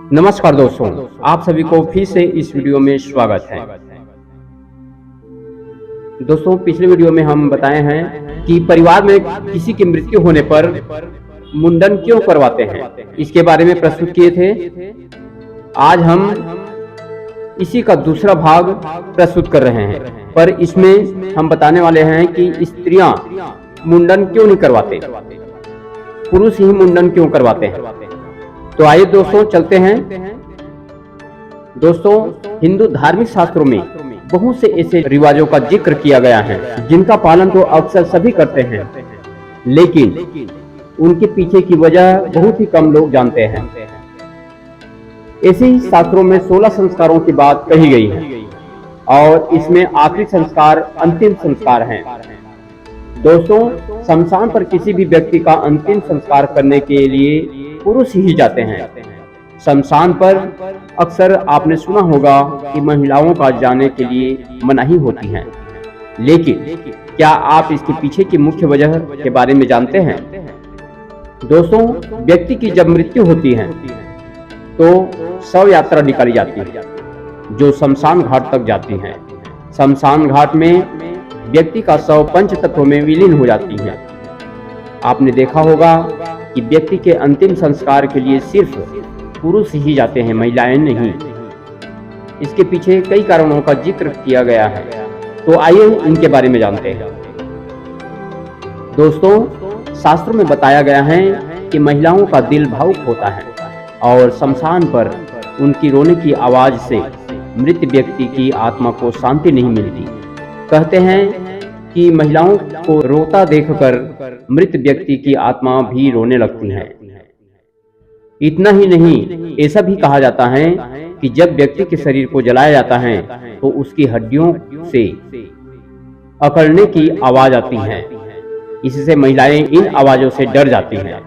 नमस्कार दोस्तों, आप सभी को फिर से इस वीडियो में स्वागत है। दोस्तों, पिछले वीडियो में हम बताए हैं कि परिवार में किसी की मृत्यु होने पर मुंडन क्यों करवाते हैं, इसके बारे में प्रस्तुत किए थे। आज हम इसी का दूसरा भाग प्रस्तुत कर रहे हैं, पर इसमें हम बताने वाले हैं कि स्त्रियां मुंडन क्यों नहीं करवाते, पुरुष ही मुंडन क्यों करवाते हैं। तो आइए दोस्तों चलते हैं। दोस्तों, हिंदू धार्मिक शास्त्रों में बहुत से ऐसे रिवाजों का जिक्र किया गया है जिनका पालन तो अक्सर सभी करते हैं, लेकिन उनके पीछे की वजह बहुत ही कम लोग जानते हैं। ऐसे ही शास्त्रों में 16 संस्कारों की बात कही गई है और इसमें आखिरी संस्कार अंतिम संस्कार है। दोस्तों, शमशान पर किसी भी व्यक्ति का अंतिम संस्कार करने के लिए पुरुष ही जाते हैं। शमशान पर अक्सर आपने सुना होगा कि महिलाओं का जाने के लिए मनाही होती है, लेकिन क्या आप इसके पीछे की मुख्य वजह के बारे में जानते हैं? दोस्तों, व्यक्ति की जब मृत्यु होती है तो शव यात्रा निकाली जाती है जो शमशान घाट तक जाती है। शमशान घाट में व्यक्ति का शव पंच तत्वों में विलीन हो जाती है। आपने देखा होगा कि व्यक्ति के अंतिम संस्कार के लिए सिर्फ पुरुष ही जाते हैं, महिलाएं नहीं। इसके पीछे कई कारणों का जिक्र किया गया है, तो आइए इनके बारे में जानते हैं। दोस्तों, शास्त्रों में बताया गया है कि महिलाओं का दिल भावुक होता है और शमशान पर उनकी रोने की आवाज से मृत व्यक्ति की आत्मा को शांति नहीं मिलती। कहते हैं कि महिलाओं को रोता देखकर मृत व्यक्ति की आत्मा भी रोने लगती है। इतना ही नहीं, ऐसा भी कहा जाता है कि जब व्यक्ति के शरीर को जलाया जाता है तो उसकी हड्डियों से अकड़ने की आवाज आती है। इससे महिलाएं इन आवाजों से डर जाती हैं,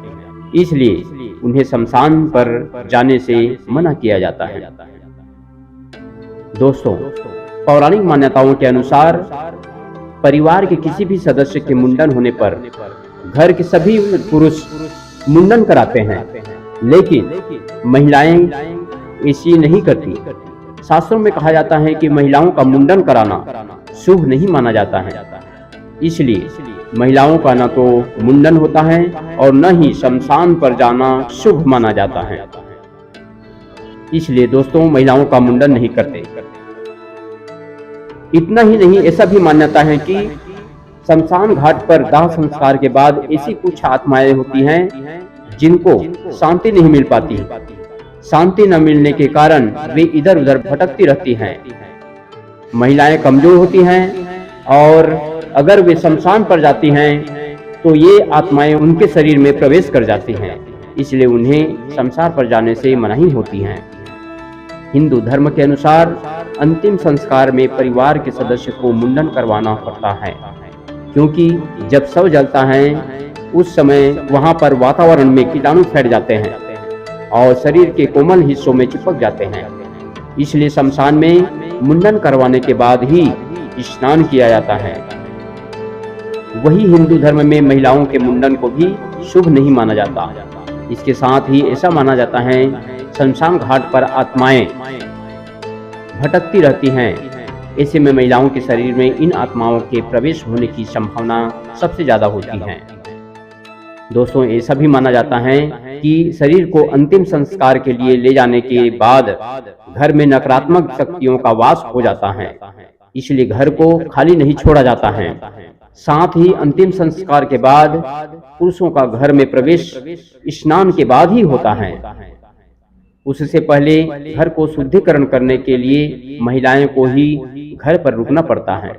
इसलिए उन्हें शमशान पर जाने से मना किया जाता है। दोस्तों, पौराणिक मान्यताओं के अनुसार परिवार के किसी भी सदस्य के मुंडन होने पर घर के सभी पुरुष मुंडन कराते हैं, लेकिन महिलाएं ऐसी नहीं करती। शास्त्रों में कहा जाता है कि महिलाओं का मुंडन कराना शुभ नहीं माना जाता है, इसलिए महिलाओं का न तो मुंडन होता है और न ही शमशान पर जाना शुभ माना जाता है। इसलिए दोस्तों, महिलाओं का मुंडन नहीं करते। इतना ही नहीं, ऐसा भी मान्यता है कि शमशान घाट पर दाह संस्कार के बाद ऐसी कुछ आत्माएं होती हैं जिनको शांति नहीं मिल पाती। शांति न मिलने के कारण वे इधर उधर भटकती रहती हैं। महिलाएं कमजोर होती हैं और अगर वे शमशान पर जाती हैं तो ये आत्माएं उनके शरीर में प्रवेश कर जाती हैं, इसलिए उन्हें शमशान पर जाने से मनाही होती हैं। हिंदू धर्म के अनुसार अंतिम संस्कार में परिवार के सदस्य को मुंडन करवाना पड़ता है, क्योंकि जब शव जलता है उस समय वहां पर वातावरण में कीटाणु फैल जाते हैं और शरीर के कोमल हिस्सों में चिपक जाते हैं। इसलिए शमशान में मुंडन करवाने के बाद ही स्नान किया जाता है। वही हिंदू धर्म में महिलाओं के मुंडन को भी शुभ नहीं माना जाता। इसके साथ ही ऐसा माना जाता है शमशान घाट पर आत्माएं भटकती रहती हैं। ऐसे में महिलाओं के शरीर में इन आत्माओं के प्रवेश होने की संभावना सबसे ज्यादा होती है। दोस्तों, ऐसा भी माना जाता है कि शरीर को अंतिम संस्कार के लिए ले जाने के बाद घर में नकारात्मक शक्तियों का वास हो जाता है, इसलिए घर को खाली नहीं छोड़ा जाता है। साथ ही अंतिम संस्कार के बाद पुरुषों का घर में प्रवेश स्नान के बाद ही होता है। उससे पहले घर को शुद्धिकरण करने के लिए महिलाएं को ही घर पर रुकना पड़ता है।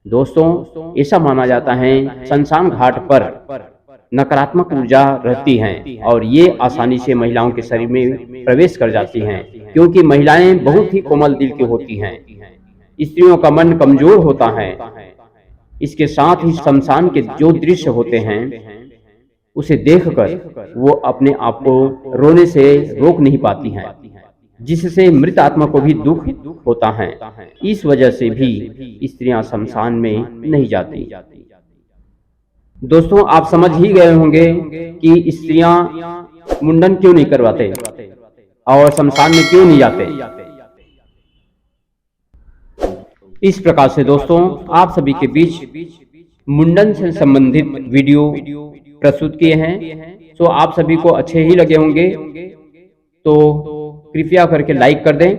दोस्तों, ऐसा माना जाता है शमशान घाट पर नकारात्मक ऊर्जा रहती है और ये आसानी से महिलाओं के शरीर में प्रवेश कर जाती हैं, क्योंकि महिलाएं बहुत ही कोमल दिल की होती हैं। स्त्रियों का मन कमजोर होता है। इसके साथ ही शमशान के जो दृश्य होते हैं उसे देखकर वो अपने आप को रोने से रोक नहीं पाती हैं, जिससे मृत आत्मा को भी दुख होता है। इस वजह से भी स्त्रियां शमशान में नहीं जाती। दोस्तों, आप समझ ही गए होंगे कि स्त्रियां मुंडन क्यों नहीं करवाते। और शमशान में क्यों नहीं जाते। इस प्रकार से दोस्तों आप सभी के बीच मुंडन से संबंधित वीडियो प्रस्तुत किए हैं। तो आप सभी को अच्छे ही लगे होंगे, तो कृपया करके लाइक कर दें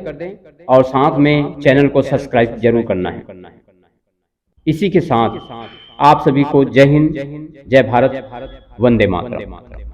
और साथ में चैनल को सब्सक्राइब जरूर करना है। इसी के साथ आप सभी को जय हिंद, जय भारत, वंदे मातरम।